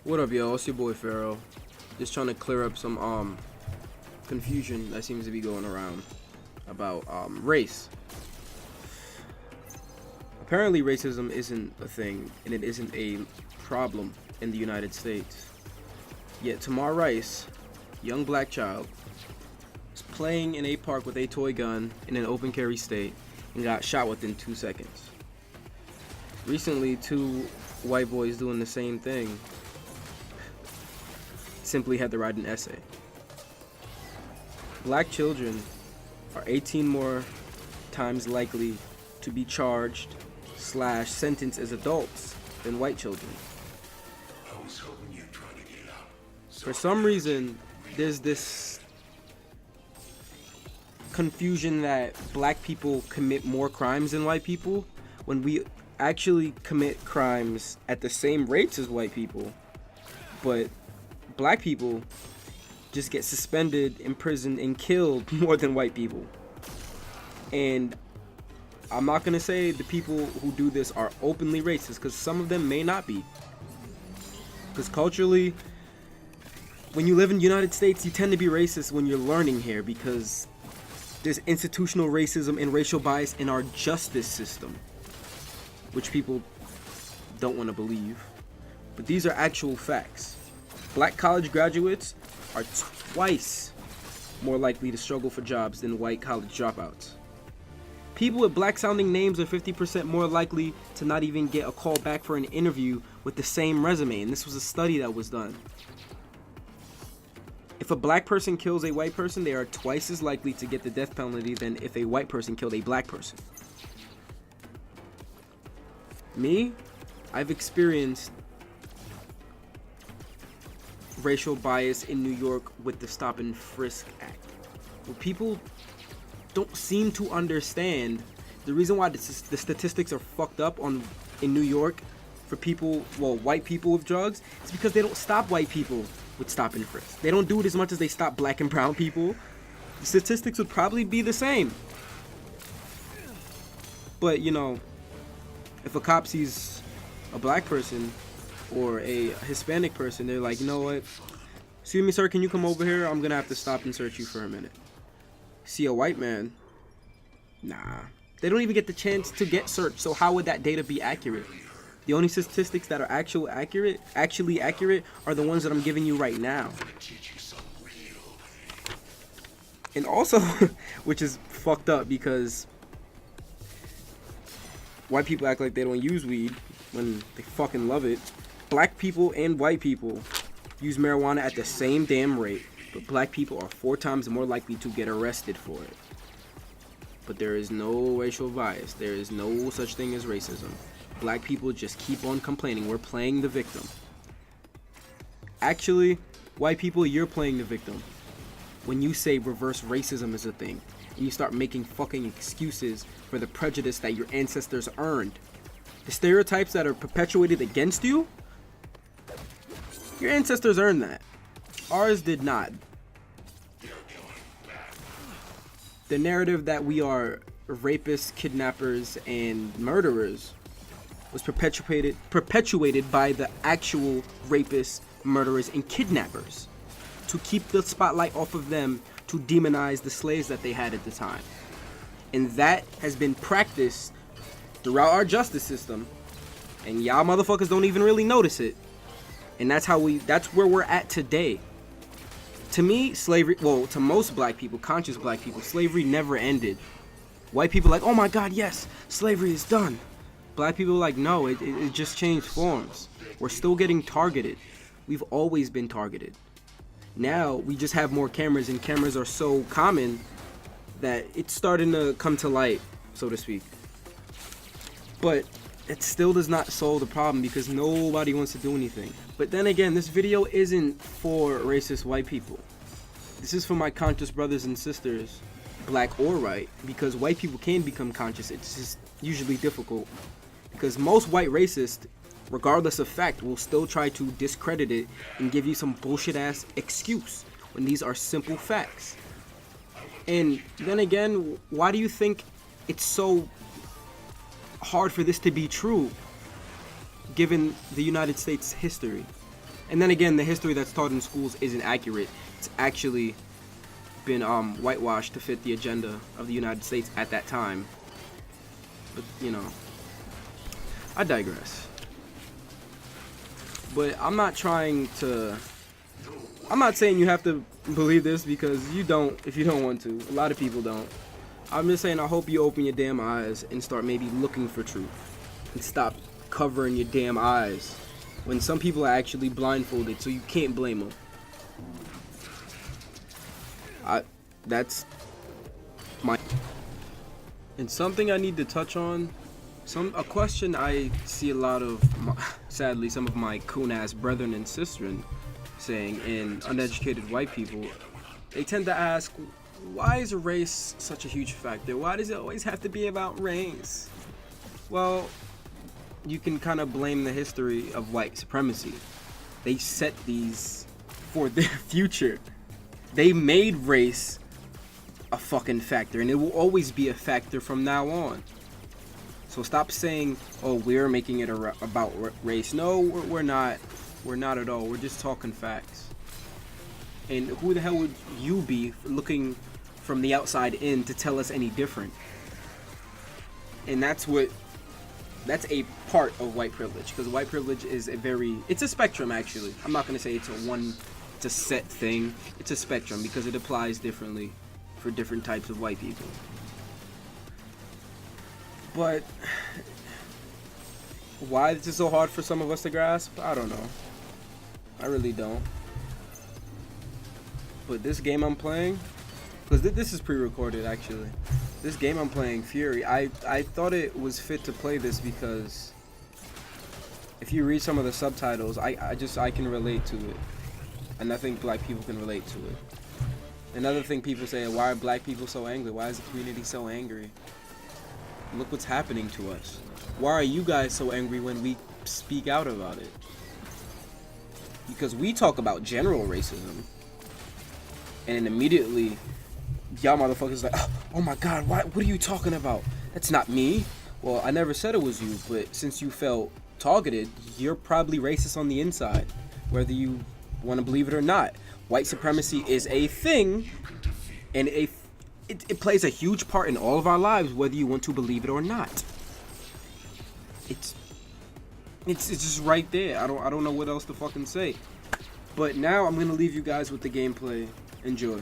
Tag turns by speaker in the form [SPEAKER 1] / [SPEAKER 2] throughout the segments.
[SPEAKER 1] What up, yo? It's your boy Pharaoh. Just trying to clear up some confusion that seems to be going around about race. Apparently, racism isn't a thing, and it isn't a problem in the United States. Yet Tamar Rice, young black child, was playing in a park with a toy gun in an open carry state and got shot within 2 seconds. Recently, two white boys doing the same thing simply had to write an essay. Black children are 18 more times likely to be charged / sentenced as adults than white children. For some reason, there's this confusion that black people commit more crimes than white people when we actually commit crimes at the same rates as white people, but black people just get suspended, imprisoned, and killed more than white people. And I'm not gonna say the people who do this are openly racist, because some of them may not be. Because culturally, when you live in the United States, you tend to be racist when you're learning here, because there's institutional racism and racial bias in our justice system, which people don't want to believe. But these are actual facts. Black college graduates are twice more likely to struggle for jobs than white college dropouts. People with black sounding names are 50% more likely to not even get a call back for an interview with the same resume, and this was a study that was done. If a black person kills a white person, they are twice as likely to get the death penalty than if a white person killed a black person. Me, I've experienced racial bias in New York with the Stop and Frisk Act. What people don't seem to understand, the reason why the statistics are fucked up in New York for people, white people with drugs, is because they don't stop white people with stop and frisk. They don't do it as much as they stop black and brown people. The statistics would probably be the same. But, if a cop sees a black person or a Hispanic person, they're like, you know what? Excuse me, sir, can you come over here? I'm gonna have to stop and search you for a minute. See a white man? Nah. They don't even get the chance to get searched, so how would that data be accurate? The only statistics that are actually accurate are the ones that I'm giving you right now. And also, which is fucked up because white people act like they don't use weed when they fucking love it. Black people and white people use marijuana at the same damn rate, but black people are 4 times more likely to get arrested for it. But there is no racial bias. There is no such thing as racism. Black people just keep on complaining. We're playing the victim. Actually, white people, you're playing the victim. When you say reverse racism is a thing, and you start making fucking excuses for the prejudice that your ancestors earned. The stereotypes that are perpetuated against you, your ancestors earned that. Ours did not. The narrative that we are rapists, kidnappers, and murderers was perpetuated by the actual rapists, murderers, and kidnappers to keep the spotlight off of them, to demonize the slaves that they had at the time. And that has been practiced throughout our justice system, and y'all motherfuckers don't even really notice it. And that's where we're at today. To me, slavery, to most black people, conscious black people, slavery never ended. White people are like, oh my god, yes, slavery is done. Black people are like, no, it just changed forms. We're still getting targeted. We've always been targeted. Now, we just have more cameras, and cameras are so common that it's starting to come to light, so to speak. But it still does not solve the problem because nobody wants to do anything. But then again, this video isn't for racist white people. This is for my conscious brothers and sisters, black or white, because white people can become conscious. It's just usually difficult because most white racists, regardless of fact, will still try to discredit it and give you some bullshit ass excuse when these are simple facts. And then again, why do you think it's so hard for this to be true given the United States history And then again, the history that's taught in schools isn't accurate. It's actually been whitewashed to fit the agenda of the United States at that time. But, you know, I digress. But I'm not saying you have to believe this, because you don't if you don't want to. A lot of people don't. I'm just saying I hope you open your damn eyes and start maybe looking for truth. And stop covering your damn eyes when some people are actually blindfolded, so you can't blame them. That's my... And something I need to touch on, a question I see a lot of, sadly, some of my coon-ass brethren and sisters saying, and uneducated white people, they tend to ask, why is race such a huge factor? Why does it always have to be about race? Well, you can kind of blame the history of white supremacy. They set these for their future. They made race a fucking factor, and it will always be a factor from now on. So stop saying, oh, we're making it about race. No, we're not. We're not at all. We're just talking facts. And who the hell would you be looking from the outside in to tell us any different? And that's a part of white privilege, because white privilege is it's a spectrum, actually. I'm not going to say it's a set thing. It's a spectrum, because it applies differently for different types of white people. But why is it so hard for some of us to grasp? I don't know. I really don't. But this game I'm playing, because this is pre-recorded actually. This game I'm playing, Fury, I thought it was fit to play this because if you read some of the subtitles, I can relate to it. And I think black people can relate to it. Another thing people say, why are black people so angry? Why is the community so angry? Look what's happening to us. Why are you guys so angry when we speak out about it? Because we talk about general racism, and immediately y'all motherfuckers like, oh my god, what are you talking about? That's not me. Well, I never said it was you, but since you felt targeted, you're probably racist on the inside, whether you want to believe it or not. White supremacy is a thing, and it plays a huge part in all of our lives, whether you want to believe it or not. It's just right there. I don't know what else to fucking say. But now I'm gonna leave you guys with the gameplay. Enjoy.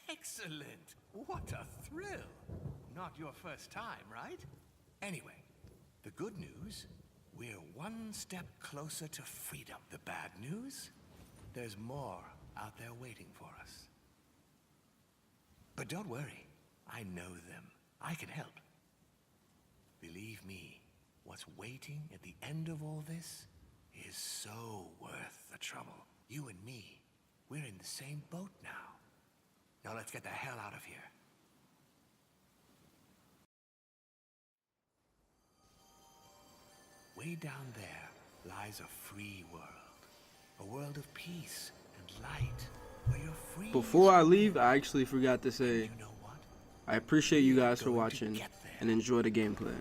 [SPEAKER 2] Excellent! What a thrill! Not your first time, right? Anyway, the good news, We're one step closer to freedom. The bad news? There's more out there waiting for us. But don't worry, I know them. I can help. Believe me, what's waiting at the end of all this is so worth the trouble. You and me, we're in the same boat now. Now let's get the hell out of here. Way down there lies a free world. A world of peace and light, where you're free.
[SPEAKER 1] Before I leave, I actually forgot to say,
[SPEAKER 2] You know what?
[SPEAKER 1] I appreciate you guys for watching and enjoy the gameplay.